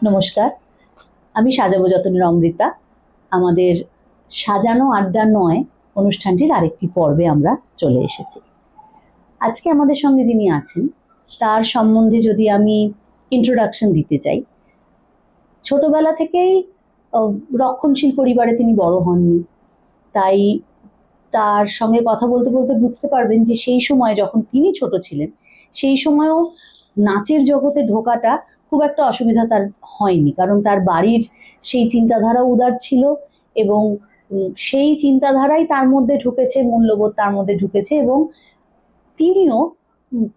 নমস্কার, আমি সাজাবো যতনের অমৃতা। আমাদের সাজানো আড্ডা নয় অনুষ্ঠানটির আরেকটি পর্বে আমরা চলে এসেছি। আজকে আমাদের সঙ্গে যিনি আছেন তার সম্বন্ধে যদি আমি ইন্ট্রোডাকশন দিতে চাই, ছোটবেলা থেকেই রক্ষণশীল পরিবারে তিনি বড় হননি, তাই তার সঙ্গে কথা বলতে বলতে বুঝতে পারবেন যে সেই সময় যখন তিনি ছোট ছিলেন সেই সময়ও নাচের জগতে ঢোকাটা খুব একটা অসুবিধা তার হয়নি, কারণ তার বাড়ির সেই চিন্তাধারা উদার ছিল এবং সেই চিন্তাধারাই তার মধ্যে ঢুকেছে, মূল্যবোধ তার মধ্যে ঢুকেছে এবং তিনিও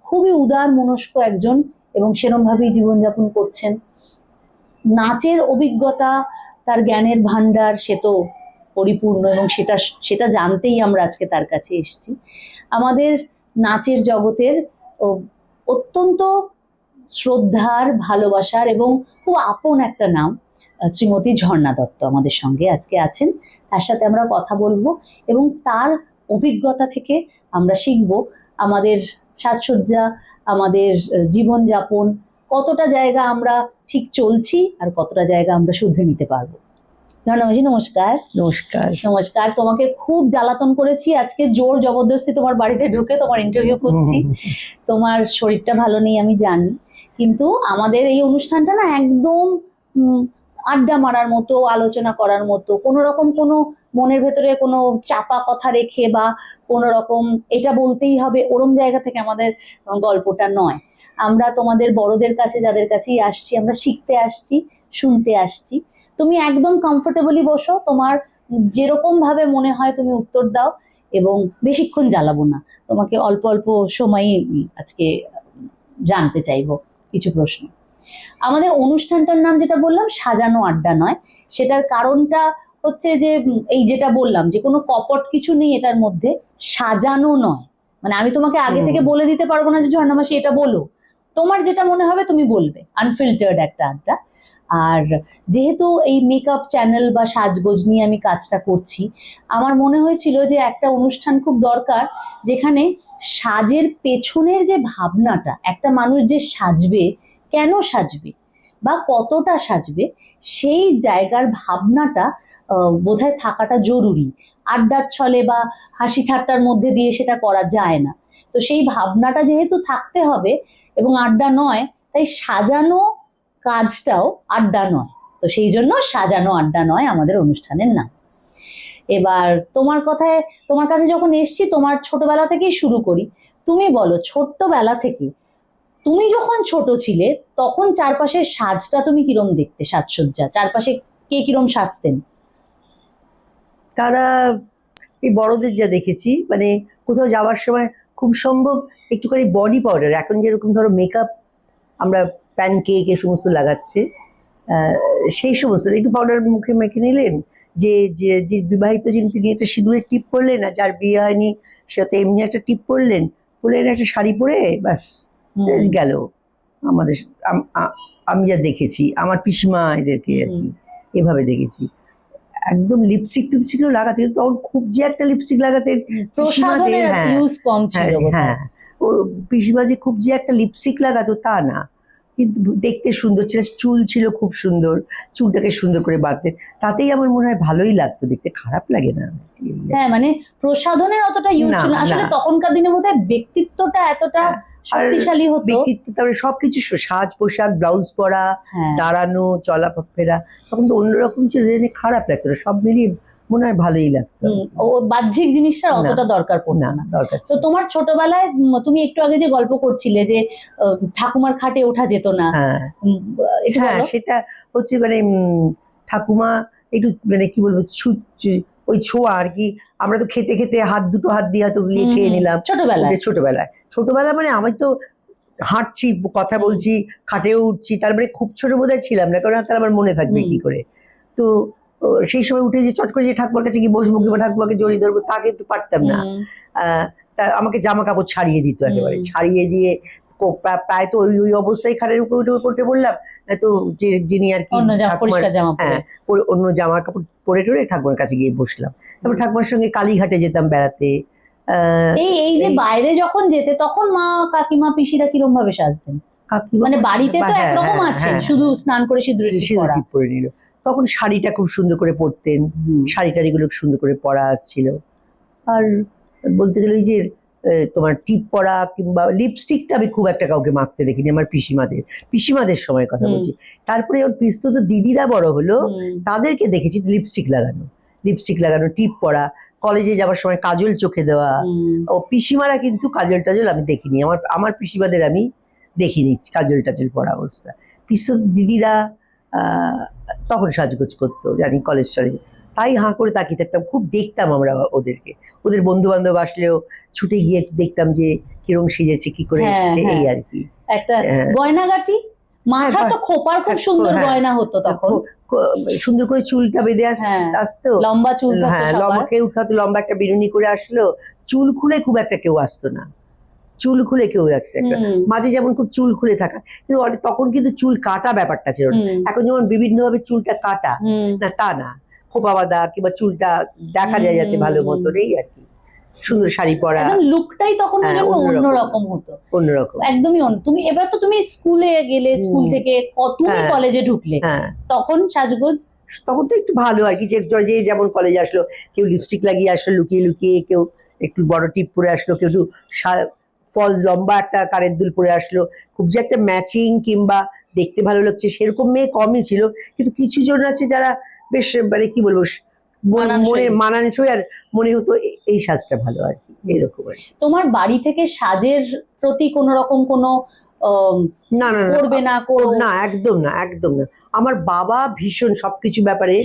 খুবই উদার মনস্ক একজন এবং সেরমভাবেই জীবনযাপন করছেন। নাচের অভিজ্ঞতা, তার জ্ঞানের ভান্ডার সে তো পরিপূর্ণ এবং সেটা সেটা জানতেই আমরা আজকে তার কাছে এসেছি। আমাদের নাচের জগতের অত্যন্ত শ্রদ্ধার, ভালোবাসার এবং খুব আপন একটা নাম শ্রীমতী ঝর্ণা দত্ত আমাদের সঙ্গে আজকে আছেন। তার সাথে আমরা কথা বলবো এবং তার অভিজ্ঞতা থেকে আমরা শিখব আমাদের সাজসজ্জা, আমাদের জীবনযাপন, কতটা জায়গা আমরা ঠিক চলছি আর কতটা জায়গা আমরা শুধরে নিতে পারবো। ঝর্ণামাজি নমস্কার। নমস্কার। নমস্কার। তোমাকে খুব জ্বালাতন করেছি আজকে, জোর জবরদস্তি তোমার বাড়িতে ঢুকে তোমার ইন্টারভিউ করছি। তোমার শরীরটা ভালো নেই আমি জানি, কিন্তু আমাদের এই অনুষ্ঠানটা না একদম আড্ডা মারার মতো, আলোচনা করার মতো, কোনো রকম কোনো মনের ভেতরে কোনো চাপা কথা রেখে বা কোনো রকম এটা বলতেই হবে ওরম জায়গা থেকে আমাদের গল্পটা নয়। আমরা তোমাদের বড়দের কাছে যাদের কাছেই আসছি, আমরা শিখতে আসছি, শুনতে আসছি। তুমি একদম কমফোর্টেবলি বসো, তোমার যেরকম ভাবে মনে হয় তুমি উত্তর দাও এবং বেশিক্ষণ জ্বালাবো না, তোমাকে অল্প অল্প সময়ই আজকে জানতে চাইবো কিছু প্রশ্ন। আমাদের অনুষ্ঠানটার নাম যেটা বললাম সাজানো আড্ডা নয়, সেটার কারণটা হচ্ছে যে এই যেটা বললাম যে কোনো কপট কিছু নেই এটার মধ্যে, সাজানো নয়। মানে আমি তোমাকে আগে থেকে বলে দিতে পারবো না যে ঝর্ণা মাসি এটা বলো, তোমার যেটা মনে হবে তুমি বলবে, আনফিল্টার্ড একটা আড্ডা। আর যেহেতু এই মেকআপ চ্যানেল বা সাজগোজ নিয়ে আমি কাজটা করছি, আমার মনে হয়েছিল যে একটা অনুষ্ঠান খুব দরকার যেখানে সাজের পেছনের যে ভাবনাটা, একটা মানুষ যে সাজবে, কেন সাজবে বা কতটা সাজবে, সেই জায়গার ভাবনাটা বোধহয় থাকাটা জরুরি। আড্ডার ছলে বা হাসি ঠাট্টার মধ্যে দিয়ে সেটা করা যায় না। তো সেই ভাবনাটা যেহেতু থাকতে হবে এবং আড্ডা নয়, তাই সাজানো কাজটাও আড্ডা নয়, তো সেই জন্য সাজানো আড্ডা নয় আমাদের অনুষ্ঠানের নাম। এবার তোমার কথায়, তোমার কাছে যখন এসছি তোমার ছোটবেলা থেকেই শুরু করি। তুমি বলো, ছোট্টবেলা থেকে তুমি যখন ছোট ছিলে তখন চারপাশের সাজটা তুমি কিরম দেখতে, সাজসজ্জা চারপাশে কে কিরম সাজতেন? তারা এই বড়দের যা দেখেছি, মানে কোথাও যাওয়ার সময় খুব সম্ভব একটুখানি বডি পাউডার, এখন যেরকম ধরো মেকআপ আমরা প্যানকেক এ সমস্ত লাগাচ্ছে, সেই সমস্ত একটু পাউডার মুখে মেখে নিলেন, যে যে বিবাহিত যিনি তিনি একটা সিঁদুরের টিপ পরলেন, আর যার বিয়ে হয়নি সেটা এমনি একটা টিপ পরলেন, একটা শাড়ি পরে ব্যাস গেল। আমাদের আমি যা দেখেছি আমার পিসমা এদেরকে আর কি এভাবে দেখেছি। একদম লিপস্টিক টিপস্টিকও লাগাতে, তখন খুব যে একটা লিপস্টিক লাগাতে পিসিমাদের, হ্যাঁ ও পিসিমা যে খুব যে একটা লিপস্টিক লাগাতো তা না, কিন্তু দেখতে সুন্দর ছিল, চুল ছিল খুব সুন্দর, চুলটাকে সুন্দর করে বাঁধতেন, তাতেই আমার মনে হয় ভালোই লাগতো দেখতে, খারাপ লাগে না। হ্যাঁ, মানে প্রসাধনের অতটা ইউজ ছিল না আসলে তখনকার দিনে, বোধহয় ব্যক্তিত্বটা এতটা শক্তিশালী হতো। ব্যক্তিত্ব, তারপরে সবকিছু সাজ পোশাক, ব্লাউজ পরা, দাঁড়ানো, চলাফেরা, তখন তো অন্যরকম ছিল, খারাপ লাগতো না, সব মিলিয়ে মনে হয় ভালোই লাগতো। ও বাহ্যিক জিনিসটা অতটা দরকার পড়তো না। তো তোমার ছোটবেলায় তুমি একটু আগে যে গল্প করছিলে যে ঠাকুমার খাটে ওঠা যেত না, হ্যাঁ সেটা হচ্ছে মানে ঠাকুমা একটু মানে কি বলবো, ওই ছোঁয়া আর কি, আমরা তো খেতে খেতে দুটো হাত দিয়ে হয়তো খেয়ে নিলাম ছোটবেলায় মানে আমি তো হাঁটছি, কথা বলছি, খাটেও উঠছি, তারপরে খুব ছোট বোধহয় ছিলাম না, কারণ তাহলে আমার মনে থাকবে কি করে। তো সেই সময় উঠে যে চট করে যে ঠাকুমার কাছে গিয়ে বসবো কিংবা ঠাকুমাকে জড়িয়ে ধরবো তা কিন্তু পারতাম না। তা আমাকে জামা কাপড় ছাড়িয়ে দিত, একেবারে ছাড়িয়ে দিয়ে প্রায় তো ওই অবস্থায় খাটের উপরে উঠে পড়লাম, না তো যিনি আর কি ঠাকুমার, হ্যাঁ অন্য জামা কাপড় পরে টরে ঠাকুমার কাছে গিয়ে বসলাম। তারপর ঠাকুমার সঙ্গে কালীঘাটে যেতাম বেড়াতে। এই যে বাইরে যখন যেতে তখন মা কাকিমা পিসিরা কিরম ভাবে সাজতেন? কাকিমা মানে বাড়িতে তো হ্যাঁ, একরকম হ্যাঁ, আছে, হ্যাঁ, শুধু স্নান করে সিঁদুরের টিপ সিঁদুর পরা। টিপ পরে নিল। তখন শাড়িটা খুব সুন্দর করে পরতেন, হুম। শাড়ি টাড়িগুলো সুন্দর করে পরা ছিল। আর বলতে গেলে ওই যে তোমার টিপ পরা কিংবা লিপস্টিকটা আমি খুব একটা কাউকে মাখতে দেখিনি, আমার পিসিমাদের সময়ের কথা হুম। বলছি। তারপরে ওর পিস্তত দিদিরা বড় হলো, হুম। তাদেরকে দেখেছি লিপস্টিক লাগানো, টিপ পরা, কলেজে যাওয়ার সময় কাজল চোখে দেওয়া। হুম। ও পিসিমারা কিন্তু কাজল টাজল আমি দেখিনি, আমার পিসিমাদের আমি দেখিনি কাজল টাজল পরা অবস্থা। পিস্তত দিদিরা আহ, তখন সাজগোজ করতো, জানি কলেজ টলেজে, তাই হাঁ করে তাকিয়ে থাকতাম, খুব দেখতাম আমরা ওদেরকে। ওদের বন্ধু বান্ধব আসলেও ছুটে গিয়ে একটু দেখতাম যে কিরম সেজেছে, কি করে হ্যাঁ, এসেছে, এই হ্যাঁ। আর কি। একটা হ্যাঁ। গয়নাগাটি, মাথা তো খোপার খুব সুন্দর হ্যাঁ, গয়না হতো তখন। সুন্দর করে চুলটা বেঁধে হ্যাঁ, আসতো। লম্বা চুল থাকতো হ্যাঁ, সবার। লম্বা, কেউ হয়তো লম্বা একটা বিনুনি করে আসলো, চুল খুলে খুব একটা কেউ আসতো না, চুল খুলে কেউ একটা হুম। মাঝে যেমন খুব চুল খুলে থাকা, কিন্তু তখন কিন্তু চুল কাটা ব্যাপারটা ছিল না। হুম। এখন যেমন বিভিন্ন ভাবে চুলটা কাটা, হুম। না তা না, খোপা বাঁধা কিংবা চুলটা দেখা যায় যাতে ভালো মতো, এই আর কি। সুন্দর শাড়ি পরা, একদম লুকটাই তখন হ্যাঁ, জন্য অন্যরকম। অন্যরকম হতো, অন্যরকম। একদমই তুমি এবার তো তুমি স্কুলে গেলে, স্কুল হুম। থেকে তুমি হ্যাঁ, কলেজে ঢুকলে, হ্যাঁ, তখন সাজগোজ তখন তো একটু ভালো আর কি, যে যেমন কলেজে আসলো, কেউ লিপস্টিক লাগিয়ে আসলো লুকিয়ে লুকিয়ে, কেউ একটু বড় টিপ পরে আসলো, কেউ একটু ফলস লম্বা একটা কানের দুল পরে আসলো। খুব যে একটা ম্যাচিং কিংবা দেখতে ভালো লাগছে সেরকম মেয়ে কমই ছিল, কিন্তু কিছু জন আছে যারা বেশ, মানে কি বলবো, মনে মানানসই। মানানসই, আর মনে হতো এই সাজটা ভালো আর কি, এরকম আর কি। তোমার বাড়ি থেকে সাজের প্রতি কোনো রকম কোনো না না না, করবে না করো? না, একদম না, একদম না। আমার বাবা ভীষণ সবকিছু ব্যাপারে,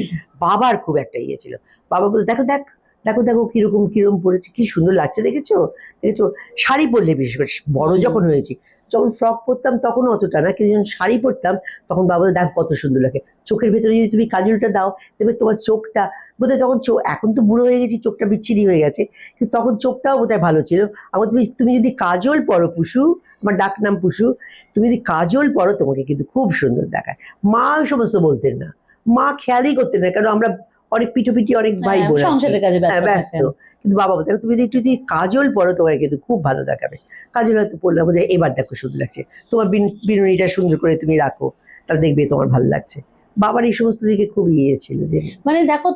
বাবার খুব একটা ইয়ে ছিল। বাবা বলতো, দেখো দেখ, দেখো দেখো কিরকম কিরকম পরেছে, কি সুন্দর লাগছে, দেখেছো দেখেছো। শাড়ি পরলে, বিশেষ করে বড় যখন হয়েছি, যখন ফ্রক পরতাম তখন অতটা না, কিন্তু যখন শাড়ি পরতাম তখন বাবা বলতো, দেখ কত সুন্দর লাগে, চোখের ভেতরে যদি তুমি কাজলটা দাও, দেখবে তোমার চোখটা বোধহয় তখন এখন তো বুড়ো হয়ে গেছি, চোখটা বিচ্ছিরি হয়ে গেছে, কিন্তু তখন চোখটাও বোধহয় ভালো ছিল। আমার তুমি যদি কাজল পরো পুষু, আমার ডাক নাম পুষু, তুমি যদি কাজল পরো তোমাকে কিন্তু খুব সুন্দর দেখায়। মা ওই সমস্ত বলতেন না, মা খেয়ালই করতেন না, কারণ আমরা অনেক পিঠোপিঠি, অনেক ভাই বোন আর কি। সংসারের কাজে হ্যাঁ, ব্যস্ত। থাকেন। কিন্তু বাবা বলতে, তুমি যদি একটু যদি কাজল পরো তোমাকে কিন্তু খুব ভালো দেখাবে। কাজল হয়তো পরলাম, বোধহয় এবার দেখো সুন্দর লাগছে, তোমার বিনুনিটা সুন্দর করে তুমি রাখো, তাহলে দেখবে তোমার ভালো লাগছে। বাবার এই সমস্ত দিকে খুব ইয়ে ছিল যে, মানে দেখো,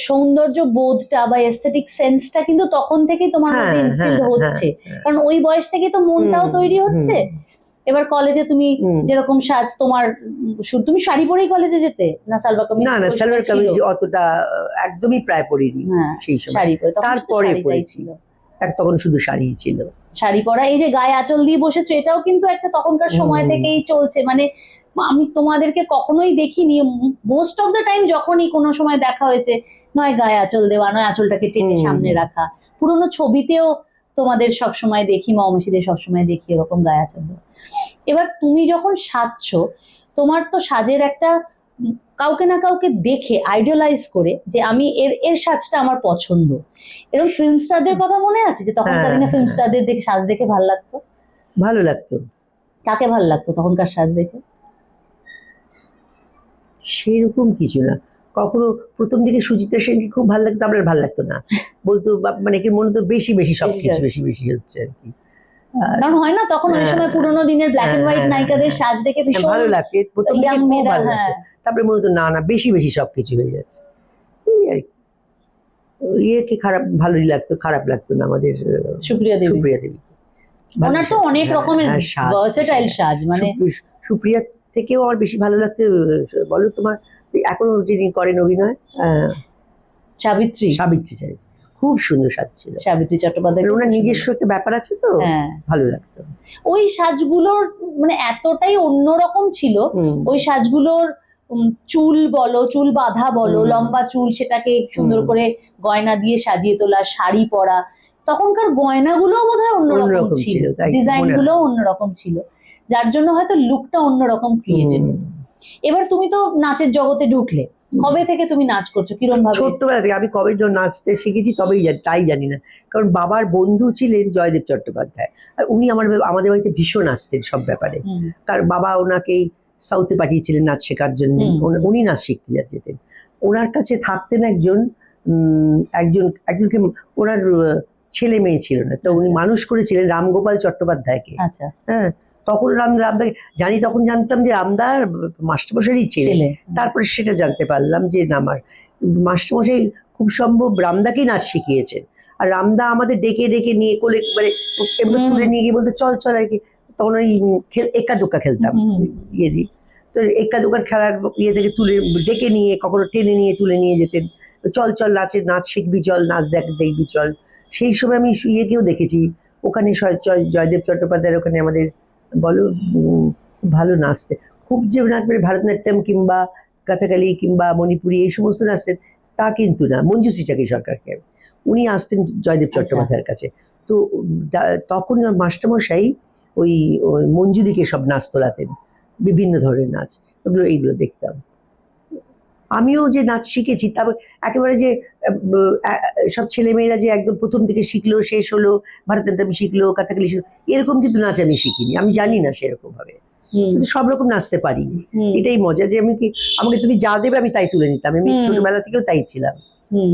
সৌন্দর্য বোধটা বা এস্থেটিক সেন্সটা কিন্তু তখন থেকেই তোমার মধ্যে হ্যাঁ, ইনস্টিল হ্যাঁ, হচ্ছে, হ্যাঁ, কারণ ওই বয়স থেকে তো মনটাও হুম, তৈরি হুম, হচ্ছে। এবার কলেজে তুমি যেরকম সাজ, তোমার তুমি শাড়ি পরেই কলেজে যেতে না সালোয়ার কামিজ? না না, ওই সময় সালোয়ার ছিল? কামিজ অতটা একদমই প্রায় পরিনি হ্যাঁ, সেই সময়। শাড়ি পরে, তখন শুধু তারপরে শাড়িটাই পরেছি, ছিল। তখন শুধু শাড়িই ছিল। শাড়ি পরা, এই যে গায়ে আঁচল দিয়ে বসেছো, এটাও কিন্তু একটা তখনকার সময় থেকেই চলছে। মানে আমি তোমাদেরকে কখনোই দেখিনি, মোস্ট অফ দ্য টাইম যখনই কোনো সময় দেখা হয়েছে, নয় গায়ে আঁচল দেওয়া, নয় আঁচলটাকে টেনে সামনে রাখা। পুরোনো ছবিতেও তোমাদের সবসময় দেখি, মৌমাসিদের সবসময় দেখি এরকম গায়ে আঁচল দেওয়া। এবার তুমি যখন সাজছো, তোমার তো সাজের একটা কাউকে না কাউকে দেখে আইডিয়ালাইজ করে যে আমি এর সাজটা আমার পছন্দ, এরকম ফিল্ম স্টারদের কথা মনে আছে যে তখনকার দিনে ফিল্ম স্টারদের দেখে সাজ দেখে ভালো লাগতো? ভালো লাগতো। কাকে ভালো লাগতো তখনকার সাজ দেখে? সেরকম কিছু না, কখনো প্রথম দিকে সুচিত্রা সেনকে খুব ভালো লাগতো, আপনার ভালো লাগতো না, বলতো মানে কি মনে হতো বেশি বেশি সবকিছু বেশি বেশি হচ্ছে আর কি। কারণ হয় না তখন ওই সময় পুরোনো দিনের ব্ল্যাক এন্ড হোয়াইট নায়িকাদের সাজ দেখে ভীষণ ভালো লাগতো, প্রথম দিকে খুব ভালো লাগতো, তারপরে মনে হতো না না বেশি বেশি সবকিছু হয়ে যাচ্ছে, এই আর কি। ইয়েকে খারাপ ভালোই লাগতো, খারাপ লাগতো না আমাদের সুপ্রিয়া দেবী। সুপ্রিয়া দেবী, ওনার তো অনেক রকমের ভার্সেটাইল সাজ, মানে সুপ্রিয়া থেকেও আমার বেশি ভালো লাগতো, বলো তোমার এখনো যিনি করেন অভিনয়, সাবিত্রী চ্যাটার্জি, খুব সুন্দর সাজ ছিল। সাবিত্রী চট্টোপাধ্যায়, ওনার নিজস্ব একটা ব্যাপার আছে তো, ভালো লাগতো। ওই সাজগুলোর মানে এতটাই অন্যরকম ছিল। ওই সাজগুলোর চুল বলো, চুল বাঁধা বলো, লম্বা চুল, সেটাকে সুন্দর করে গয়না দিয়ে সাজিয়ে তোলা, শাড়ি পরা, তখনকার গয়নাগুলো বোধহয় অন্যরকম ছিল, ডিজাইন গুলো অন্যরকম ছিল, যার জন্য হয়তো লুকটা অন্যরকম ক্রিয়েটেড হতো। এবার তুমি তো নাচের জগতে ঢুকলে, কবে থেকে তুমি নাচ করছো, কিরম ভাবে? ছোট্টবেলা থেকে। আমি কবে নাচতে শিখেছি তবেই তাই জানি না, কারণ বাবার বন্ধু ছিলেন জয়দেব চট্টোপাধ্যায়, আর উনি আমাদের বাড়িতে ভীষণ আসতেন সব ব্যাপারে, কারণ বাবা ওনাকেই সাউথে পাঠিয়েছিলেন নাচ শেখার জন্য, উনি নাচ শিখতে যেতেন। ওনার কাছে থাকতেন একজনকে, ওনার ছেলে মেয়ে ছিল না, তো উনি মানুষ করেছিলেন রামগোপাল চট্টোপাধ্যায়কে। হ্যাঁ, তখন রামদাকে জানি, তখন জানতাম যে রামদা মাস্টারমশাইই ছেলে। ছেলে। তারপরে সেটা জানতে পারলাম যে না, আমার মাস্টারমশাই খুব সম্ভব রামদাকেই নাচ শিখিয়েছেন। আর রামদা আমাদের ডেকে ডেকে নিয়ে কোলে মানে এমনি তুলে নিয়ে গিয়ে বলতে চল চল আর কি। তখন ওই এক্কা দোক্কা খেলতাম ইয়ে দিয়ে। তো এক্কা দোকার খেলার ইয়ে থেকে তুলে ডেকে নিয়ে কখনো টেনে নিয়ে তুলে নিয়ে যেতেন, চল চল নাচ শিখবি, চল নাচ দেখবি চল। সেই সময় আমি ইয়েকেও দেখেছি ওখানে, জয়দেব চট্টোপাধ্যায়ের ওখানে আমাদের বলো খুব ভালো নাচতে, খুব যে নাচ মানে ভারতনাট্যম কিংবা কথাকালি কিংবা মণিপুরি এই সমস্ত নাচতেন তা কিন্তু না। মঞ্জুশ্রী চাকি সরকারকে, উনি আসতেন জয়দেব চট্টোপাধ্যায়ের কাছে। তো তখন মাস্টারমশাই ওই মঞ্জুদিকে সব নাচ তোলাতেন, বিভিন্ন ধরনের নাচ, এইগুলো দেখতাম। আমিও যে নাচ শিখেছি তারপর একেবারে যে সব ছেলেমেয়েরা যে একদম প্রথম থেকে শিখলো শেষ হলো, ভারতনাট্যম শিখলো, কথাকালি শিখলো, এরকম কিন্তু নাচ আমি শিখিনি, আমি জানি না সেরকম ভাবে, কিন্তু সব রকম নাচতে পারি। এটাই মজা যে আমি কি, আমাকে তুমি যা দেবে আমি তাই তুলে নিতাম। আমি ছোটবেলা থেকেও তাই ছিলাম,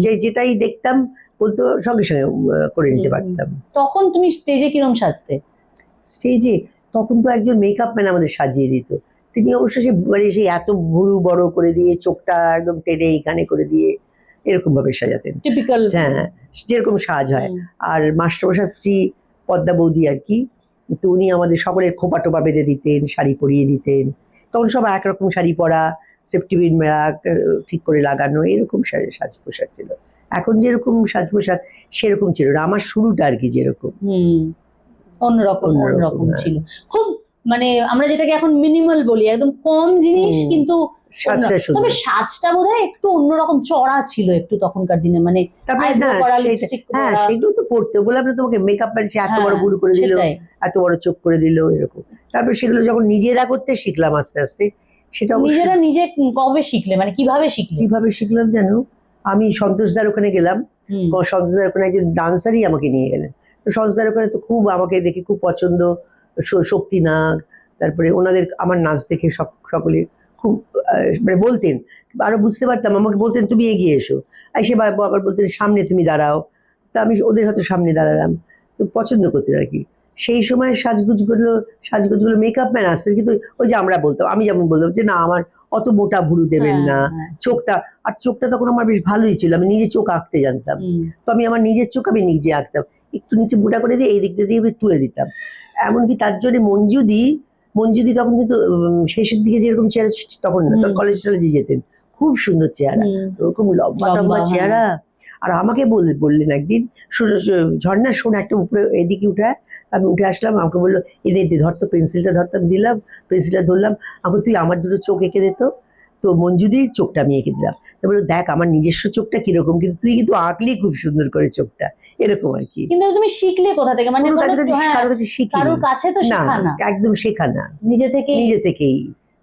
যে যেটাই দেখতাম বলতো সঙ্গে সঙ্গে করে নিতে পারতাম। তখন তুমি স্টেজে কিরম সাজতে? স্টেজে তখন তো একজন মেকআপ ম্যান আমাদের সাজিয়ে দিত। তিনি অবশ্য সে মানে সেই এত ভুরু বড় করে দিয়ে, চোখটা একদম টেনে এইখানে করে দিয়ে এরকম ভাবে সাজাতেন, টিপিক্যাল। হ্যাঁ যেরকম সাজ হয়। আর মাস্টারমশাই স্ত্রী পদ্মা বৌদি আর কি, তো উনি আমাদের সকলের খোপা টোপা বেঁধে দিতেন, শাড়ি পরিয়ে দিতেন। তখন সব একরকম শাড়ি পরা, সেফটি পিন মেলা ঠিক করে লাগানো, এরকম সাজ পোশাক ছিল। এখন যেরকম সাজ পোশাক সেরকম ছিল না, আমার শুরুটা আর কি যেরকম অন্যরকম ছিল। খুব মানে আমরা যেটাকে এখন মিনিমাল বলি, একদম কম জিনিস কিন্তু তবে সাজটা বোধহয় একটু অন্যরকম, চড়া ছিল একটু তখনকার দিনে, মানে হ্যাঁ সেগুলো তো পড়তে বললাম না তোমাকে, মেকআপ ম্যান এত বড় বুড়ো করে দিল, এত বড় চোখ করে দিল এরকম। তারপর সেগুলো যখন নিজেরা করতে শিখলাম আস্তে আস্তে, সেটা নিজেরা নিজে কবে শিখলে, মানে কিভাবে শিখলাম জানো? আমি সন্তোষদার ওখানে গেলাম, সন্তোষদার ওখানে একজন ডান্সারই আমাকে নিয়ে গেলেন। তো সন্তোষদার ওখানে তো খুব আমাকে দেখে খুব পছন্দ, শক্তি নাগ, তারপরে ওনাদের আমার নাচ দেখে সকলে খুব মানে বলতেন, আরো বুঝতে পারতাম, আমাকে বলতেন তুমি এগিয়ে এসো, এসে আবার বলতেন সামনে তুমি দাঁড়াও। তা আমি ওদের হয়তো সামনে দাঁড়ালাম, তো পছন্দ করতেন আর কি। সেই সময় সাজগুজগুলো মেকআপ ম্যান আসতেন, কিন্তু ওই যে আমরা বলতাম, আমি যেমন বলতাম যে না আমার অত মোটা ভুরু দেবেন না, চোখটা তখন আমার বেশ ভালোই ছিল, আমি নিজে চোখ আঁকতে জানতাম। তো আমি আমার নিজের চোখ আমি নিজে আঁকতাম, একটু নিচে মোটা করে দিয়ে এই দিকটা দিয়ে তুলে দিতাম। এমনকি তার জন্য মঞ্জুদি তখন কিন্তু শেষের দিকে যেরকম চেহারা তখন না, তখন কলেজ টলেজে যেতেন, খুব সুন্দর চেহারা, ওরকম লম্বা চেহারা। আর আমাকে বললেন একদিন, ঝর্ণা শোন একটা উপরে এদিকে উঠে, আমি উঠে আসলাম, আমাকে বললো এনে ধর তো পেন্সিলটা, ধরতাম, দিলাম পেন্সিলটা, ধরলাম, আমাকে তুই আমার দুটো চোখ এঁকে দিত। তো মঞ্জুদির চোখটা আমি এঁকে দিলাম, তারপরে দেখ আমার নিজস্ব চোখটা কিরকম, কিন্তু তুই কিন্তু আঁকলি খুব সুন্দর করে চোখটা, এরকম আর কি। কিন্তু তুমি শিখলে কোথা থেকে, মানে কারোর কাছে শিখি না, একদম শেখা না, নিজে থেকেই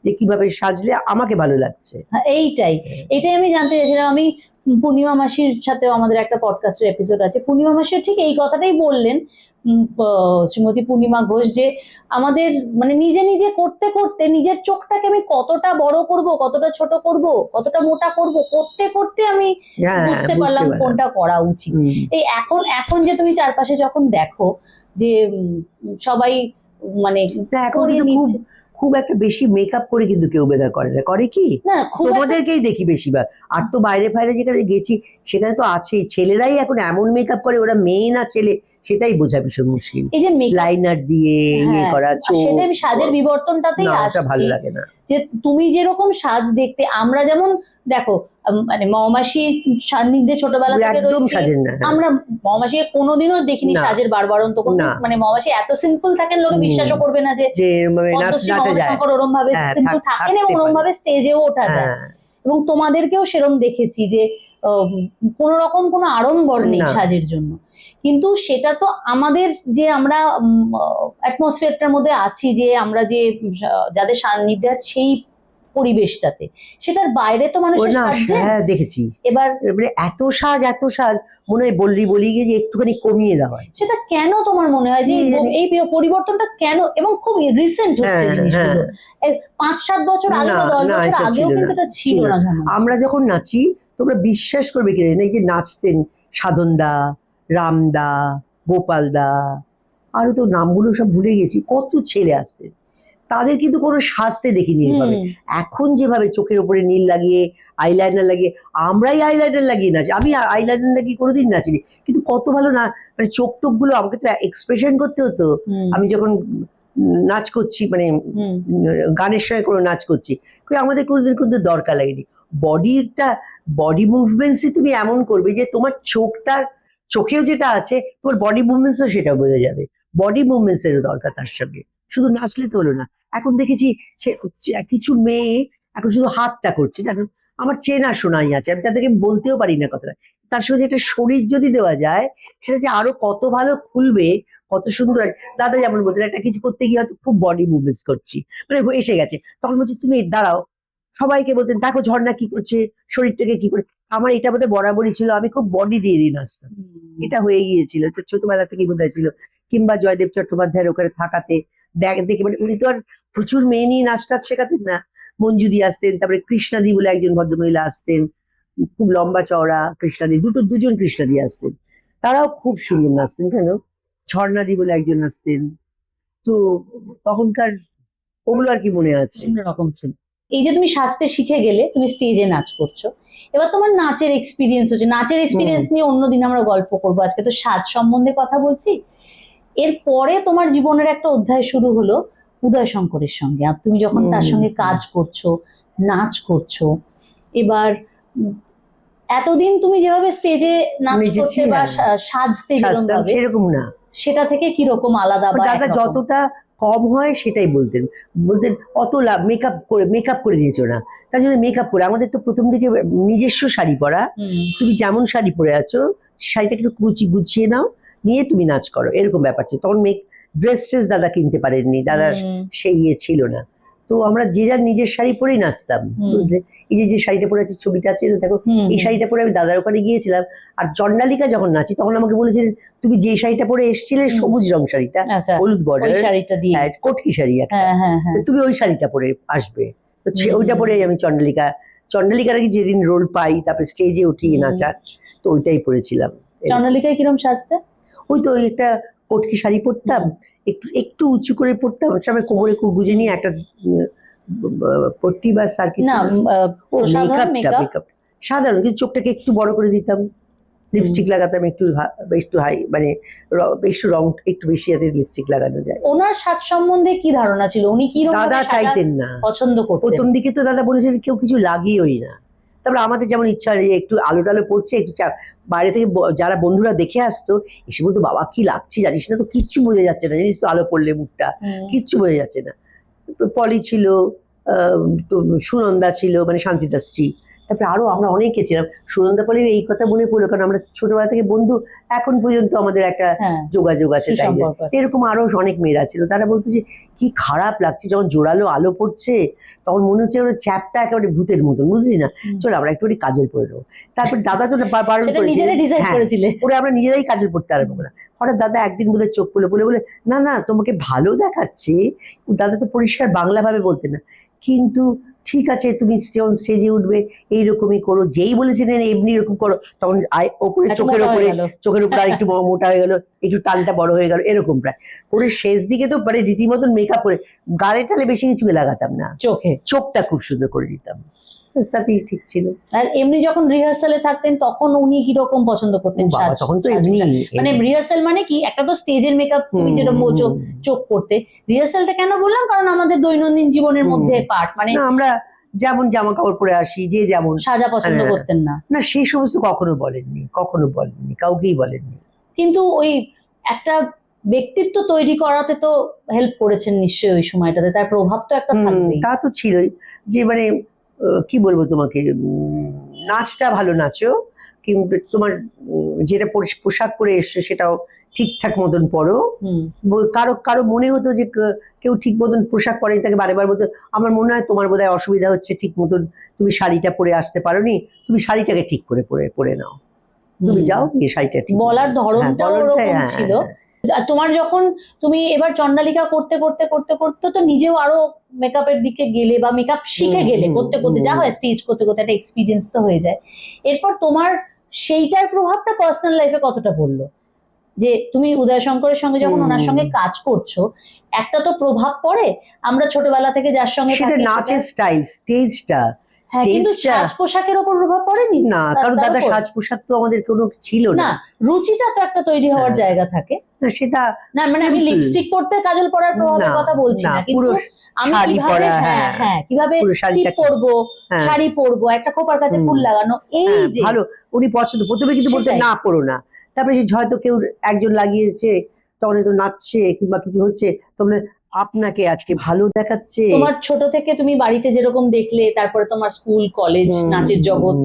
যে কিভাবে সাজলে আমাকে ভালো লাগছে। এইটাই আমি জানতে চাইছিলাম। আমি পূর্ণিমা মাসির সাথেও আমাদের একটা পডকাস্টের এপিসোড আছে, পূর্ণিমা মাসিও ঠিক এই কথাটাই বললেন, শ্রীমতী পূর্ণিমা ঘোষ, যে আমাদের মানে নিজে নিজে করতে করতে নিজের চোখটাকে আমি কতটা বড় করব, কতটা ছোট করব, কতটা মোটা করব, করতে করতে আমি বুঝতে পারলাম কোনটা করা উচিত। এই এখন যে তুমি চারপাশে যখন দেখো যে সবাই মানে এখন কিন্তু খুব একটা বেশি মেকআপ করে কিন্তু কেউ বেদা করে না, করে কি তোমাদেরকেই দেখি বেশিরভাগ। আর তো বাইরে ফাইরে যেখানে গেছি সেখানে তো আছেই, ছেলেরাই এখন এমন মেকআপ করে, ওরা মেয়ে না ছেলে সেটাই বোঝা ভীষণ মুশকিল। এই যে লাইনার দিয়ে ইয়ে করা চোখ, সেটা আমি সাজের বিবর্তনটাতেই আসছি, ভালো লাগে না। যে তুমি যেরকম সাজ দেখতে, আমরা যেমন দেখো মানে মৌমাসি সান্নিধ্যে ছোটবেলা থেকে রয়েছে, আমরা মৌমাসিকে কোনোদিনও দেখিনি সাজের বারবারন্ত কোনো, মানে মৌমাসি এত সিম্পল থাকেন লোকে বিশ্বাসও করবে না যে ওরম ভাবে সিম্পল থাকেন এবং ওরম ভাবে স্টেজেও ওঠা যায়। এবং তোমাদেরকেও সেরম দেখেছি যে কোন রকম কোনো আড়ম্বর নেই সাজের জন্য, কিন্তু সেটা তো আমাদের যে আমরা অ্যাটমসফিয়ারটার মধ্যে আছি, যে আমরা যে যাদের সান্নিধ্যে আছে সেই পরিবেশটাতে, সেটার বাইরে তো মানুষ দেখেছি এবার এত সাজ মনে হয় বলি গিয়ে যে একটুখানি কমিয়ে দেওয়া হয়। সেটা কেন তোমার মনে হয় যে এই পরিবর্তনটা কেন, এবং খুব রিসেন্ট হচ্ছে জিনিসগুলো, 5-7 বছর আগে বা 10 বছর আগেও কিন্তু এটা ছিল না। আমরা যখন নাচি তোমরা বিশ্বাস করবে কিনা, এই যে নাচতেন সাধনদা, রামদা, গোপালদা, আরো তো নামগুলো সব ভুলে গেছি, কত ছেলে আসছে, তাদের কিন্তু কোনো সাজতে দেখিনি এভাবে। এখন যেভাবে চোখের উপরে নীল লাগিয়ে আইলাইনার লাগিয়ে, আমরাই আইলাইনার লাগিয়ে নাচি, আমি আইলাইনার লাগিয়ে কোনোদিন নাচিনি, কিন্তু কত ভালো না, মানে চোখ টোক গুলো আমাকে তো এক্সপ্রেশন করতে হতো। আমি যখন নাচ করছি, মানে গানের সঙ্গে কোনো নাচ করছি, আমাদের কোনোদিন কিন্তু দরকার লাগেনি। বডি মুভমেন্টসই তুমি এমন করবে যে তোমার চোখেও যেটা আছে তোমার বডি মুভমেন্টসও সেটা বোঝা যাবে। বডি মুভমেন্টস এর দরকার তার সঙ্গে, শুধু নাচলে তো হলো না। এখন দেখেছি কিছু মেয়ে এখন শুধু হাতটা করছে, জানো, আমার চেনা শোনাই আছে, আমি তাদেরকে বলতেও পারি না কথাটা। তার সঙ্গে একটা শরীর যদি দেওয়া যায়, সেটা যে আরো কত ভালো খুলবে, কত সুন্দর। দাদা যেমন বলতেন, একটা কিছু করতে গিয়ে হয়তো খুব বডি মুভমেন্টস করছি, মানে এসে গেছে, তখন বলছি তুমি দাঁড়াও। সবাইকে বলতেন দেখো ঝর্ণা কি করছে, শরীরটাকে কি করে। আমার এটা বোধহয় বরাবরই ছিল, আমি খুব বডি দিয়ে দিই নাচতাম, এটা হয়ে গিয়েছিল, এটা ছোটবেলা থেকেই বোধহয় ছিল। কিংবা জয়দেব চট্টোপাধ্যায়ের ওখানে থাকাতে দেখে, মানে উনি তো আর প্রচুর মেয়ে নিয়ে নাচ টাচ শেখাতেন না। মঞ্জুদি আসতেন, তারপরে কৃষ্ণাদি বলে একজন ভদ্রমহিলা আসতেন, খুব লম্বা চওড়া কৃষ্ণাদি, দুজন কৃষ্ণাদি আসতেন, তারাও খুব সুন্দর নাচতেন, কেন ঝর্ণাদি বলে একজন আসতেন। তো তখনকার ওগুলো আর কি মনে আছে। অন্যরকম ছিল। এই যে তুমি সাজতে শিখে গেলে, তুমি স্টেজে নাচ করছো, এবার তোমার নাচের এক্সপিরিয়েন্স হচ্ছে, নাচের এক্সপিরিয়েন্স নিয়ে অন্যদিন আমরা গল্প করবো, আজকে তো সাজ সম্বন্ধে কথা বলছি। এরপরে তোমার জীবনের একটা অধ্যায় শুরু হলো উদয় শঙ্করের সঙ্গে, আর তুমি যখন তার সঙ্গে কাজ করছো, নাচ করছো। এবার এতদিন তুমি যেভাবে স্টেজে নাচ করতে বা সাজতে সেরকম না, সেটা থেকে কিরকম আলাদা? বা দাদা যতটা কম হয় সেটাই বলতেন অত মেকআপ করে নিয়েছো না, তার জন্য মেকআপ করে। আমাদের তো প্রথম দিকে নিজস্ব শাড়ি পরা, তুমি যেমন শাড়ি পরে আছো শাড়িটা একটু গুছিয়ে নাও, নিয়ে তুমি নাচ করো, এরকম ব্যাপার ছিল তখন। ড্রেস দাদা কিনতে পারেননি, দাদার সেই ইয়ে ছিল না। তো আমরা যে যার নিজের শাড়ি পরেই নাচতাম, বুঝলে। এই যে শাড়িটা পরে আছে, ছবিটা আছে দেখো, এই শাড়িটা পরে আমি দাদার ওখানে গিয়েছিলাম। আর চণ্ডালিকা যখন নাচি তখন আমাকে বলেছিলেন তুমি যে শাড়িটা পরে এসেছিলে, সবুজ রং শাড়িটা, হলুদ বর্ডার, কটকি শাড়ি একটা, তুমি ওই শাড়িটা পরে আসবে। তো ওইটা পরে আমি চণ্ডালিকার আগে যেদিন রোল পাই, তারপরে স্টেজে উঠি নাচার, তো ওইটাই পরেছিলাম। চণ্ডালিকায় কিরকম সাজতে? ওই তো একটা কটকি শাড়ি পরতাম, একটু উঁচু করে পরতাম, সবাই কোমরে গুজে নিয়ে একটা পট্টি বা সার্কিট, মেকআপ সাধারণ, কিন্তু চোখটাকে একটু বড় করে দিতাম, লিপস্টিক লাগাতাম একটু হাই, মানে একটু রং একটু বেশি যাতে লিপস্টিক লাগানো যায়। ওনার সাজ সম্বন্ধে কি ধারণা ছিল? উনি কি দাদা চাইতেন না, পছন্দ করতেন? প্রথম দিকে তো দাদা বলেছিলেন কেউ কিছু লাগিয়েই না। তারপরে আমাদের যেমন ইচ্ছা হয় একটু আলো টালো পড়ছে, একটু বাইরে থেকে যারা বন্ধুরা দেখে আসতো এসে বলতো বাবা কি লাগছে জানিস না, তো কিচ্ছু বোঝা যাচ্ছে না, জানিস তো আলো পড়লে মুখটা কিচ্ছু বোঝা যাচ্ছে না। পলি ছিল, সুনন্দা ছিল, মানে শান্তিদার স্ত্রী, তারপরে আরো আমরা অনেকে ছিলাম। সুনন্দা পলির এই কথা মনে পড়লো, কারণ আমরা ছোটবেলা থেকে বন্ধু, এখন পর্যন্ত আমাদের একটা যোগাযোগ আছে, তাই এরকম আরো অনেক মেয়েরা ছিল। তারা বলতো যে কি খারাপ লাগছে যখন জোরালো আলো পড়ছে, তখন মনে হচ্ছে ওর চ্যাপটা একেবারে ভূতের মতন, বুঝলি না, চলো আমরা একটু কাজল পরে নেবো। তারপর দাদা তো বারণ করেছিলেন, পরে আমরা নিজেরাই কাজল পড়তে আরম্ভ করলাম। হঠাৎ দাদা একদিন বোধহয় চোখ বলে বলে না না তোমাকে ভালো দেখাচ্ছে, দাদা তো পরিষ্কার বাংলা ভাবে বলতেন না, কিন্তু ঠিক আছে তুমি যখন স্টেজে উঠবে এইরকমই করো, যেই বলেছিলেন এমনি এরকম করো, তখন ওপরে চোখের উপরে আর একটু মোটা হয়ে গেল, একটু টানটা বড় হয়ে গেল, এরকম প্রায় করে শেষ দিকে তো মানে রীতিমতন মেকআপ করে, গালে টালে বেশি কিছু লাগাতাম না, চোখটা খুব সুন্দর করে দিতাম, তাতেই ঠিক ছিল। আর এমনি যখন রিহার্সালে থাকতেন তখন উনি কিরকম পছন্দ করতেন? তখন তো এমনি, মানে রিহার্সাল মানে কি, একটা তো স্টেজের মেকআপ, তুমি যেটা বলছো চোখ করতে, রিহার্সালটা কেন বললাম, কারণ আমাদের দৈনন্দিন জীবনের মধ্যে পার্ট, মানে আমরা যেমন জামা কাপড় পরে আসি, যে যেমন সাজা পছন্দ করতেন না, না সেই সমস্ত কখনো বলেননি, কাউকেই বলেননি। কিন্তু ওই একটা ব্যক্তিত্ব তৈরি করাতে তো হেল্প করেছেন নিশ্চয়ই ওই সময়টাতে, তার প্রভাব তো একটা থাকবেই। তা তো ছিলই, যে মানে কি বলবো তোমাকে, নাচটা ভালো নাচো, কিন্তু তোমার যেটা পোশাক পরে এসছো সেটাও ঠিকঠাক মতন পরো। কারো মনে হতো যে কেউ ঠিক মতন পোশাক পরেনি, তাকে বারে বলতো আমার মনে হয় তোমার বোধহয় অসুবিধা হচ্ছে, ঠিক মতন তুমি শাড়িটা পরে আসতে পারোনি, তুমি শাড়িটাকে ঠিক করে পরে নাও, তুমি যাও গিয়ে শাড়িটা ঠিক। বলার ধরনটাও ওরকম ছিল। আর তোমার যখন তুমি এবার চণ্ডালিকা করতে করতে করতে করতে তো নিজেও আরো মেকআপের দিকে গেলে, বা মেকআপ শিখে গেলে, করতে করতে যা হয় স্টেজ করতে করতে একটা এক্সপিরিয়েন্স তো হয়ে যায়। এরপর তোমার সেইটার প্রভাবটা পার্সোনাল লাইফে কতটা পড়লো? যে তুমি উদয় শঙ্করের সঙ্গে যখন ওনার সঙ্গে কাজ করছো, একটা তো প্রভাব পড়ে। আমরা ছোটবেলা থেকে যার সঙ্গে সেটা থাকি নাচের স্টাইল, স্টেজটা, হ্যাঁ, কিন্তু সাজ পোশাকের ওপর প্রভাব পড়েনি না, কারণ দাদা সাজ পোশাক তো আমাদের কোনো ছিল না, না। রুচিটা তো একটা তৈরি হওয়ার জায়গা থাকে না, সেটা না, মানে আমি simple। লিপস্টিক পরতে কাজল পরার প্রভাবের কথা বলছি না, কিন্তু আমি শাড়ি কিভাবে পরা, হ্যাঁ হ্যাঁ কিভাবে টিপ পরবো, শাড়ি পরবো, একটা খোপার কাছে ফুল লাগানো, এই যে ভালো উনি পছন্দ। প্রথমে কিন্তু বলতে না পড়ো না, তারপরে হয়তো কেউ একজন লাগিয়েছে, তখন তো নাচছে কিংবা কিছু হচ্ছে, তখন আপনাকে আজকে ভালো দেখাচ্ছে। তোমার ছোট থেকে তুমি বাড়িতে যেরকম দেখলে, তারপরে তোমার স্কুল কলেজ নাচের জগৎ,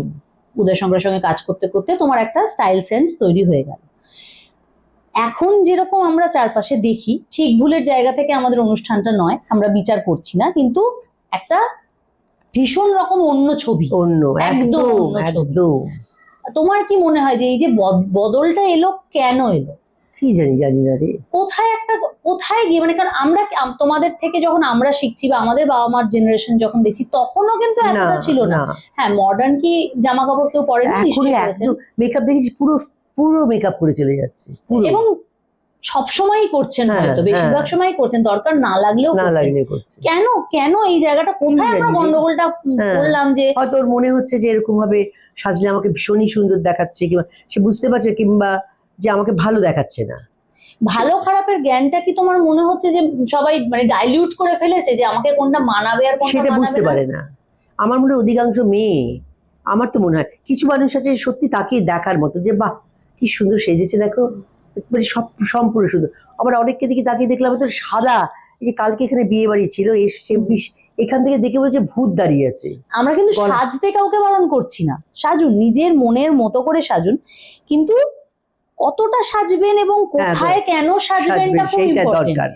উদয় শঙ্করের সঙ্গে কাজ করতে করতে তোমার একটা স্টাইল সেন্স তৈরি হয়ে গেল। এখন যেরকম আমরা চারপাশে দেখি, ঠিক ভুলের জায়গা থেকে আমাদের অনুষ্ঠানটা নয়, আমরা বিচার করছি না, কিন্তু একটা ভীষণ রকম অন্য ছবি, অন্য একদম অন্য ছবি। তোমার কি মনে হয় যে এই যে বদলটা এলো, কেন এলো? কি জানি না রে, কোথায় গিয়ে, মানে কারণ আমরা তোমাদের থেকে যখন আমরা শিখছি বা আমাদের বাবা মার জেনারেশন যখন দেখছি, তখনও কিন্তু এতটা ছিল না। হ্যাঁ, মডার্ন কি জামা কাপড় কেউ পরে না, মেকআপ দেখেছি পুরো পুরো মেকআপ করে চলে যাচ্ছে, এবং সবসময়ই করছেন, হয়তো বেশিরভাগ সময় করছেন, দরকার না লাগলেও করছেন। কেন এই জায়গাটা কোথায় আমরা গন্ডগোলটা করলাম? যে হয়তো ওর মনে হচ্ছে যে এরকম ভাবে সাজলে আমাকে ভীষণই সুন্দর দেখাচ্ছে, কিংবা সে বুঝতে পারছে, কিংবা যে আমাকে ভালো দেখাচ্ছে না। ভালো খারাপের জ্ঞানটা কি তোমার মনে হচ্ছে যে সবাই মানে ডাইলিউট করে ফেলেছে, যে আমাকে কোনটা মানাবে আর কোনটা সেটা বুঝতে পারে না? আমার মনে হয় অধিকাংশ মেয়ে, আমার তো মনে হয় কিছু মানুষ আছে সত্যি তাকে দেখার মতো, যে বাহ কি সুন্দর সেজেছে, দেখো মানে সব সম্পূর্ণ সুন্দর। আবার অনেককে দিকে তাকিয়ে দেখলাম তো সাদা, এই যে কালকে এখানে বিয়ে বাড়ি ছিল, এসছে এখান থেকে দেখে বলছে ভূত দাঁড়িয়ে আছে। আমরা কিন্তু সাজতে কাউকে বারণ করছি না, সাজুন, নিজের মনের মতো করে সাজুন, কিন্তু কতটা সাজবেন এবং কোথায় কেন সাজবেন খুব ইম্পর্টেন্ট।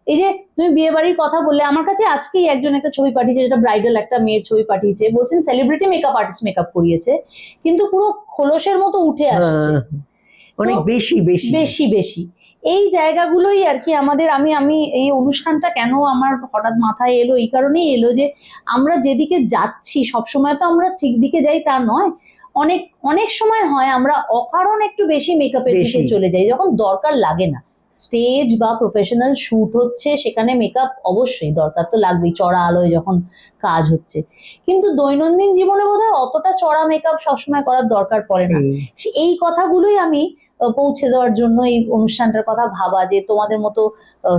এই যে তুমি বিয়ে বাড়ির কথা বললে, আমার কাছে আজকেই একজন একটা ছবি পাঠিয়েছে, যেটা ব্রাইডাল একটা মেয়ের ছবি পাঠিয়েছে, বলছেন সেলিব্রিটি মেকআপ আর্টিস্ট মেকআপ করিয়েছে, কিন্তু পুরো খোলসের মতো উঠে আসছে, অনেক বেশি বেশি বেশি বেশি। এই জায়গাগুলোই আর কি আমাদের, আমি এই অনুষ্ঠানটা কেন আমার হঠাৎ মাথায় এলো, এই কারণেই এলো যে আমরা যেদিকে যাচ্ছি সবসময় তো আমরা ঠিক দিকে যাই তা নয়। অনেক অনেক সময় হয় আমরা অকারণ একটু বেশি মেকআপের দিকে চলে যাই, যখন দরকার লাগে না। স্টেজ বা প্রফেশনাল শুট হচ্ছে, সেখানে মেকআপ অবশ্যই দরকার তো লাগবেই, চড়া আলোয় যখন কাজ হচ্ছে, কিন্তু দৈনন্দিন জীবনে বোধহয় অতটা চড়া মেকআপ সবসময় করার দরকার পড়ে না। এই কথাগুলোই আমি পৌঁছে দেওয়ার জন্য এই অনুষ্ঠানটার কথা ভাবা, যে তোমাদের মতো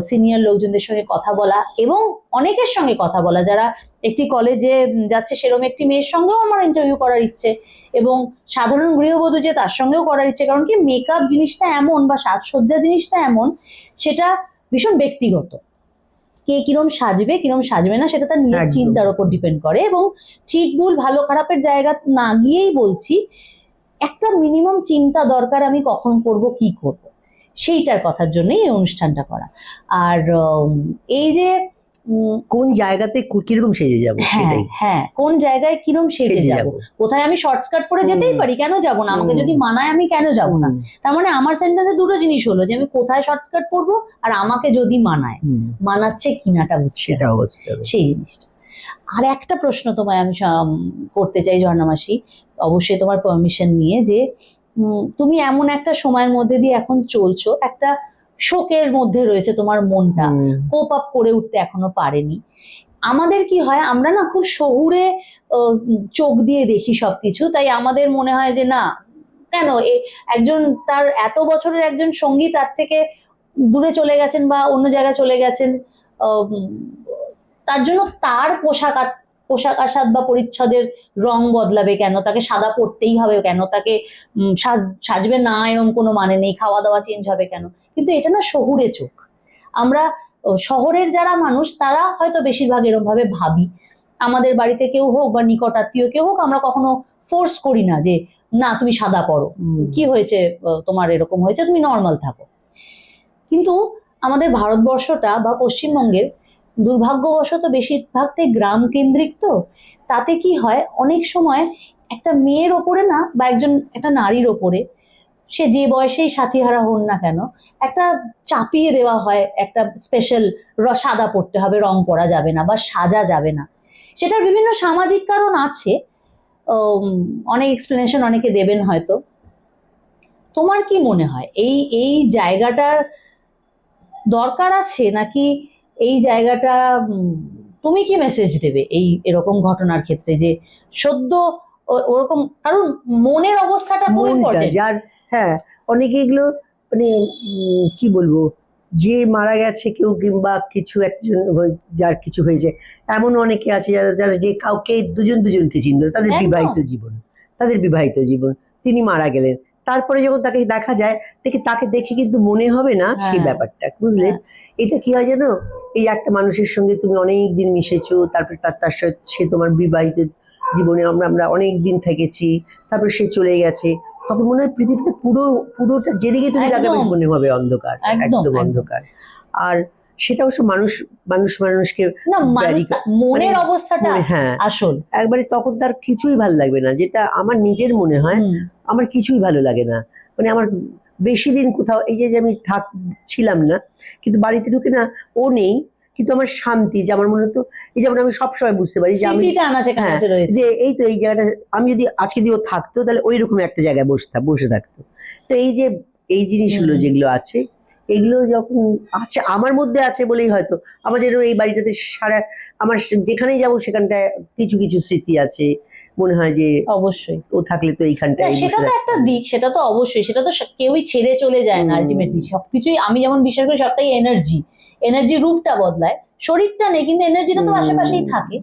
সিনিয়র লোকজনদের সঙ্গে কথা বলা, এবং অনেকের সঙ্গে কথা বলা, যারা একটি কলেজে যাচ্ছে সেরকম একটি মেয়ের সঙ্গেও আমার ইন্টারভিউ করার ইচ্ছে, এবং সাধারণ গৃহবধূ যে তার সঙ্গেও করার ইচ্ছে। কারণ কি, মেকআপ জিনিসটা এমন বা সাজসজ্জা জিনিসটা এমন, সেটা ভীষণ ব্যক্তিগত। কে কিরম সাজবে কিরম সাজবে না, সেটা তার নিজের চিন্তার উপর ডিপেন্ড করে। এবং ঠিক ভুল ভালো খারাপের জায়গা না গিয়েই বলছি, একটা মিনিমাম চিন্তা দরকার, আমি কখন করব কি করব, সেইটার কথার জন্যই এই অনুষ্ঠানটা করা। আর এই যে কোন জায়গাতে কিরকম সেজে যাবো, সেটাই। হ্যাঁ, কোন জায়গায় কিরম সেজে যাবো, কোথায় আমি শর্ট স্কার্ট পরে যেতেই পারি, কেন যাব না? আমাকে যদি মানায় আমি কেন যাব না? তার মানে আমার সেন্টেন্সে দুটো জিনিস হলো, যে আমি কোথায় শর্ট স্কার্ট পরবো, আর আমাকে যদি মানায়, মানাচ্ছে কিনাটা বুঝছি, সেই জিনিসটা। আর একটা প্রশ্ন তোমায় আমি করতে চাই ঝর্ণা মাসি, অবশ্যই তোমার পারমিশন নিয়ে, যে তুমি এমন একটা সময়ের মধ্যে দিয়ে এখন চলছো, একটা শোকের মধ্যে রয়েছে তোমার মনটা, কোপ আপ করে উঠতে এখনো পারেনি। আমাদের কি হয়, আমরা না খুব শহুরে চোখ দিয়ে দেখি সবকিছু, তাই আমাদের মনে হয় যে না, কেন একজন তার এত বছরের একজন সঙ্গী তার থেকে দূরে চলে গেছেন বা অন্য জায়গায় চলে গেছেন, তার জন্য তার পোশাক আশাক বা পরিচ্ছদের রং বদলাবে কেন, তাকে সাদা পরতেই হবে কেন, তাকে সাজবে না এরকম কোনো মানে নেই, খাওয়া দাওয়া চেঞ্জ হবে কেন? কিন্তু এটা না শহুরে চোখ। আমরা শহরের যারা মানুষ, তারা হয়তো বেশিরভাগ এরকম ভাবে ভাবি। আমাদের বাড়িতে কেউ হোক বা নিকট আত্মীয় কেউ হোক, আমরা কখনো ফোর্স করি না যে না তুমি সাদা পরো, কি হয়েছে তোমার এরকম হয়েছে, তুমি নর্মাল থাকো। কিন্তু আমাদের ভারতবর্ষটা বা পশ্চিমবঙ্গের দুর্ভাগ্যবশত বেশিরভাগটাই গ্রাম কেন্দ্রিক, তো তাতে কি হয়, অনেক সময় একটা মেয়ের ওপরে না, বা একটা নারীর ওপরে, সে যে বয়সেই সাথীহারা হন না কেন, একটা চাপিয়ে দেওয়া হয়, একটা স্পেশাল সাদা পড়তে হবে, রং পরা যাবে না বা সাজা যাবে না। সেটার বিভিন্ন সামাজিক কারণ আছে, অনেক এক্সপ্লেনেশন অনেকে দেবেন হয়তো। তোমার কি মনে হয় এই এই জায়গাটার দরকার আছে নাকি এই জায়গাটা তুমি কি মেসেজ দেবে এই এরকম ঘটনার ক্ষেত্রে যে সদ্য ওরকম, কারণ মনের অবস্থাটা খুব মনটা ইম্পর্টেন্ট। যার, হ্যাঁ, অনেকে এগুলো মানে কি বলবো, যে মারা গেছে কেউ কিংবা কিছু একজন যার কিছু হয়েছে, এমন অনেকে আছে যারা যারা যে কাউকে দুজন দুজনকে চিনতো না, তাদের একদম। বিবাহিত জীবন, তাদের বিবাহিত জীবন, তিনি মারা গেলেন, তারপরে যখন তাকে দেখা যায় তাকে দেখে কিন্তু মনে হবে না সেই হ্যাঁ, ব্যাপারটা, বুঝলে? হ্যাঁ, এটা কি হয় জানো, এই একটা মানুষের সঙ্গে তুমি অনেক দিন মিশেছো, তারপর তার সাথে সে তোমার বিবাহিত জীবনে আমরা আমরা অনেক দিন থেকেছি, তারপর সে চলে গেছে, তখন মনে হয় পৃথিবীটা পুরোটা যেদিকে তুমি তাকাবে একদম মনে হবে অন্ধকার, একদম একদম একদম। অন্ধকার। আর সেটা অবশ্য মানুষকে না ভ্যারি মনের অবস্থাটা মনে, হ্যাঁ, আসল। একবারে তখন তার কিছুই ভালো লাগবে না, যেটা আমার নিজের মনে হয়, হুম, আমার কিছুই ভালো লাগে না। মানে আমার বেশি দিন কোথাও, এই যে আমি ছিলাম না, কিন্তু বাড়িতে ঢুকে না, ও নেই, কিন্তু আমার শান্তি, যে আমার মনে হতো, এই যেমন আমি সবসময় বুঝতে পারি যে আমি, স্মৃতিটা আনাচে হ্যাঁ, কানাচে রয়েছে। যে এই তো এই জায়গাটা, আমি যদি আজকে যদি ও থাকতো তাহলে ওই রকম একটা জায়গায় বসে থাকতো। তো এই যে এই জিনিসগুলো হুম, যেগুলো আছে, এগুলো যখন আছে আমার মধ্যে আছে বলেই হয়তো আমাদেরও এই বাড়িটাতে সারা, আমার যেখানেই যাবো সেখানটায় কিছু কিছু স্মৃতি আছে, মনে হয় যে অবশ্যই। ও থাকলে তো না এইখানটায় সেটা বসে তো একটা থাকতাম। দিক, সেটা তো অবশ্যই, সেটা তো কেউই ছেড়ে চলে যায় না আলটিমেটলি। সবকিছুই আমি যেমন বিশ্বাস করি সবটাই এনার্জি, এনার্জি রূপটা বদলায়, শরীরটা নেই কিন্তু এনার্জিটা তো আশেপাশেই থাকে।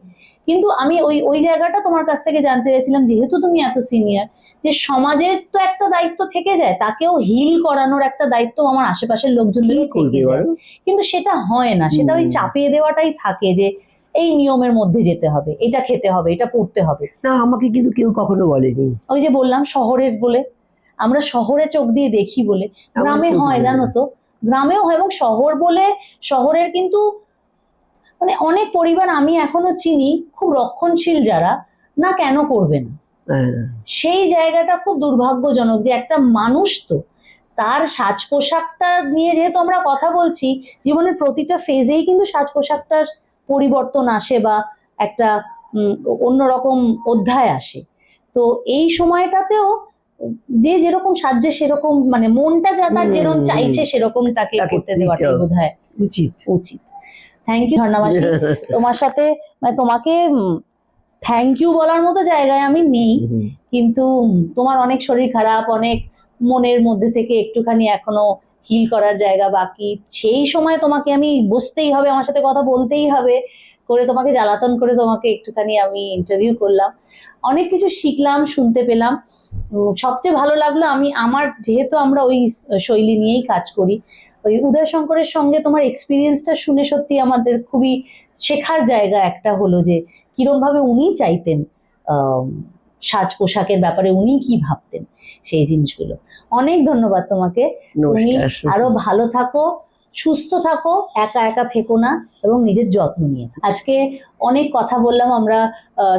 কিন্তু আমি ওই ওই জায়গাটা তোমার কাছ থেকে জানতে চাইছিলাম, যেহেতু তুমি এত সিনিয়র, যে সমাজের তো একটা দায়িত্ব থেকে যায়, তাকেও হিল করানোর একটা দায়িত্ব আমার আশেপাশের কি লোকজনেরও করবে থেকে যায়, বলো? কিন্তু সেটা হয় না, সেটা ওই চাপিয়ে দেওয়াটাই থাকে যে এই নিয়মের মধ্যে যেতে হবে, এটা খেতে হবে, এটা পড়তে হবে। না, আমাকে কিন্তু কেউ কখনো বলেনি। ওই যে বললাম শহরের বলে, আমরা শহরে চোখ দিয়ে দেখি বলে, আমার গ্রামে কেউ হয় বলে জানো না। তো, গ্রামেও হয়। এবং শহর বলে, শহরের কিন্তু মানে অনেক পরিবার আমি এখনো চিনি খুব রক্ষণশীল যারা, না কেন করবে না, হ্যাঁ, সেই জায়গাটা খুব দুর্ভাগ্যজনক যে একটা মানুষ তো তার সাজ পোশাকটা নিয়ে যেহেতু আমরা কথা বলছি, জীবনের প্রতিটা ফেজেই কিন্তু সাজ পোশাকটার পরিবর্তন আসে বা একটা অন্যরকম অধ্যায় আসে। তো এই সময়টাতেও যে যেরকম সাজছে সেরকম, মানে মনটা যা তার যেরকম চাইছে সেরকম তাকে তাকে করতে দিতে দেওয়াটাই বোধহয় উচিত। উচিত। থ্যাংক ইউ ঝর্ণাবাসী, তোমার সাথে মানে তোমাকে থ্যাংক ইউ বলার মতো জায়গায় আমি নেই, কিন্তু তোমার অনেক শরীর খারাপ, অনেক মনের মধ্যে থেকে একটুখানি এখনো হিল করার জায়গা বাকি, সেই সময় তোমাকে আমি বসতেই হবে, আমার সাথে কথা বলতেই হবে করে, তোমাকে জ্বালাতন করে তোমাকে একটুখানি আমি ইন্টারভিউ করলাম, অনেক কিছু শিখলাম, শুনতে পেলাম। সবচেয়ে ভালো লাগলো, আমি আমার যেহেতু আমরা ওই শৈলী নিয়েই কাজ করি, ওই উদয় শঙ্করের সঙ্গে তোমার এক্সপিরিয়েন্সটা শুনে সত্যি আমাদের খুবই শেখার জায়গা একটা হলো যে কিরম ভাবে উনি চাইতেন আহ সাজ পোশাকের ব্যাপারে, উনি কি ভাবতেন সেই জিনিসগুলো। অনেক ধন্যবাদ তোমাকে। তুমি নমস্কার। আরো ভালো থাকো, সুস্থ থাকো, একা একা থেকো না, এবং নিজের যত্ন নিয়ে থাকো। আজকে অনেক কথা বললাম আমরা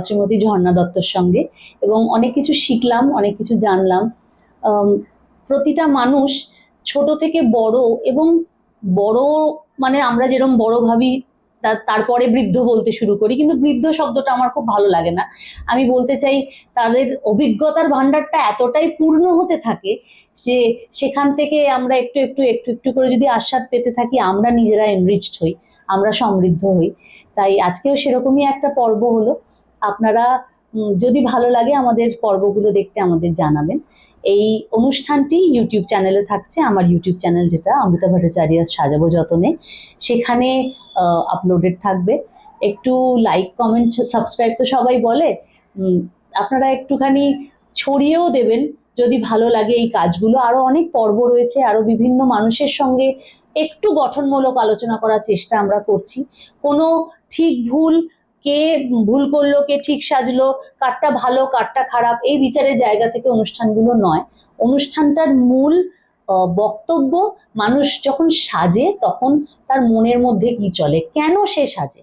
শ্রীমতী ঝর্ণা দত্তর সঙ্গে, এবং অনেক কিছু শিখলাম, অনেক কিছু জানলাম। আম, প্রতিটা মানুষ ছোট থেকে বড়, এবং বড় মানে আমরা যেরকম বড় ভাবি তারপরে বৃদ্ধ বলতে শুরু করি, কিন্তু বৃদ্ধ শব্দটা আমার খুব ভালো লাগে না। আমি বলতে চাই তাদের অভিজ্ঞতার ভান্ডারটা এতটাই পূর্ণ হতে থাকে যে সেখান থেকে আমরা একটু একটু একটু একটু করে যদি আস্বাদ পেতে থাকি, আমরা নিজেরা এনরিচড হই, আমরা সমৃদ্ধ হই। তাই আজকেও সেরকমই একটা পর্ব হলো। আপনারা যদি ভালো লাগে আমাদের পর্বগুলো দেখতে আমাদের জানাবেন। এই অনুষ্ঠানটি ইউটিউব চ্যানেলে থাকছে, আমার ইউটিউব চ্যানেল যেটা অমৃতা ভট্টাচার্য সাজাবো যতনে, সেখানে আপলোডেড থাকবে। একটু লাইক কমেন্ট সাবস্ক্রাইব তো সবাই বলে, আপনারা একটুখানি ছড়িয়েও দেবেন যদি ভালো লাগে এই কাজগুলো। আরো অনেক পর্ব রয়েছে, আরো বিভিন্ন মানুষের সঙ্গে একটু গঠনমূলক আলোচনা করার চেষ্টা আমরা করছি। কোনো ঠিক ভুল, কে ভুল করলো, কে ঠিক সাজলো, কারটা ভালো কারটা খারাপ, এই বিচারের জায়গা থেকে অনুষ্ঠানগুলো নয়। অনুষ্ঠানটার মূল বক্তব্য, মানুষ যখন সাজে তখন তার মনের মধ্যে কি চলে, কেন সে সাজে,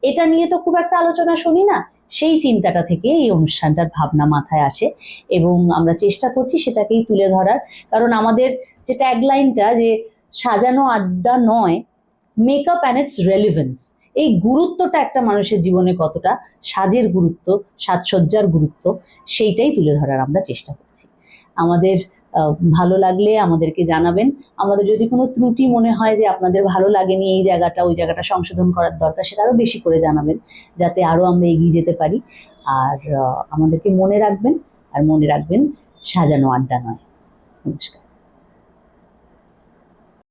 এটা নিয়ে তো খুব একটা আলোচনা শুনি না। সেই চিন্তাটা থেকে এই অনুষ্ঠানটার ভাবনা মাথায় আসে, এবং আমরা চেষ্টা করছি সেটাকেই তুলে ধরার। কারণ আমাদের যে ট্যাগলাইনটা, যে সাজানো আড্ডা নয়, মেকআপ অ্যান্ড ইটস রেলিভেন্স, এই গুরুত্বটা একটা মানুষের জীবনে কতটা, সাজের গুরুত্ব, সাজসজ্জার গুরুত্ব, সেইটাই তুলে ধরার আমরা চেষ্টা করছি। আমাদের ভালো লাগলে আমাদেরকে জানাবেন। আমাদের যদি কোনো ত্রুটি মনে হয় যে আপনাদের ভালো লাগেনি এই জায়গাটা, ওই জায়গাটা সংশোধন করার দরকার, সেটা আরো বেশি করে জানাবেন, যাতে আরো আমরা এগিয়ে যেতে পারি। আর আমাদেরকে মনে রাখবেন, আর মনে রাখবেন সাজানো আড্ডা নয়। নমস্কার।